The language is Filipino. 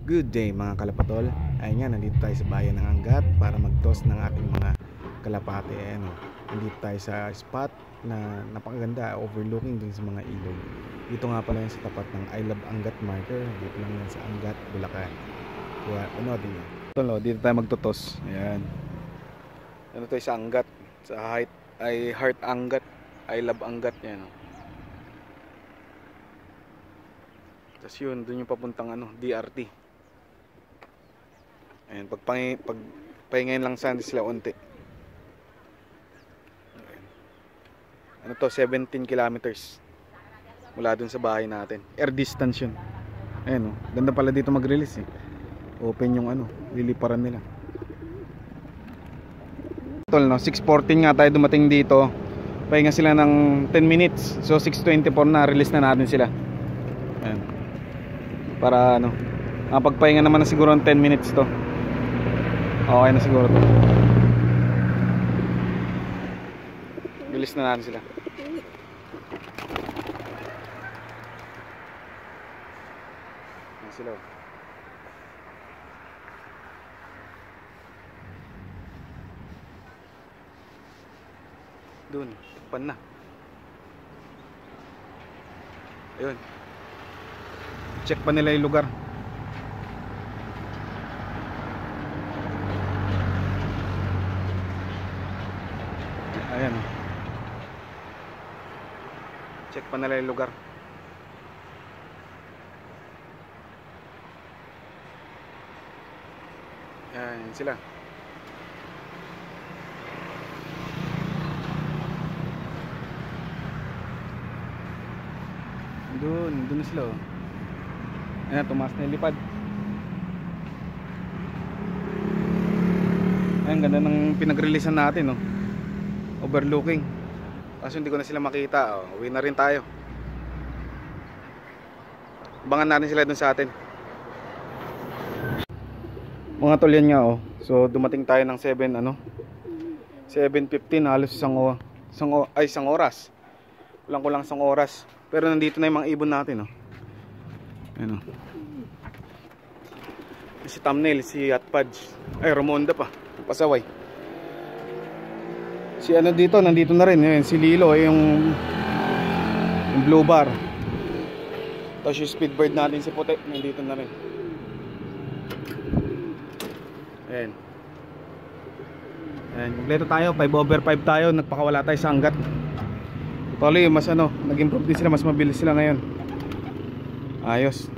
Good day mga kalapatol. Ayun nga, nandito tayo sa bayan ng Angat para mag-toss ng ating mga kalapate. Ayan, nandito tayo sa spot na napakaganda, overlooking din sa mga ilog. Dito nga pala yan sa tapat ng I Love Angat marker. Dito lang yan sa Angat, Bulacan. Kaya panoodin nyo. Dito tayo magtotos. Ayan. Ano tayo sa Angat, sa Heart Angat, I Love Angat. Ayan. Tapos yun, dun yung papuntang DRT. Ayan, pagpahingayin lang sana sila unti. Ayan. Ano to, 17 kilometers mula dun sa bahay natin. Air distance yun. Ayan, ganda pala dito mag-release eh. Open yung liliparan nila. Tol, 6:14 nga tayo dumating dito. Pahinga sila ng 10 minutes. So 6:24 na, release na natin sila. Ayan. Para pagpahinga naman na siguro ng 10 minutes to. Okay na siguro to. Bilis na natin sila. Ayan sila. Doon, takpan na. Ayun. Check pa nila yung lugar. Ayan. Check pa nila yung lugar. Ayan sila. Doon na sila. Ayan, tumaas na yung lipad. Ayan, ganda ng pinag-releasean natin, overlooking. Kaso hindi ko na sila makita. Uwi na rin tayo. Abangan natin sila dun sa atin. Mga tol, yan nga So dumating tayo ng 7:15, halos isang oras. Kulang isang oras. Pero nandito na yung mga ibon natin, Ayan, si Thumbnail, si Atpadge, Ramonda pa, pasaway. Si dito, nandito na rin. Ayan, si Lilo, yung blue bar. Tapos yung speedbird natin, si Puti, nandito na rin. Ayan. Ayan, kompleto tayo, 5/5 tayo. Nagpakawala tayo sa Angat. Tuloy, mas nag-improve din sila, mas mabilis sila ngayon. Ayos.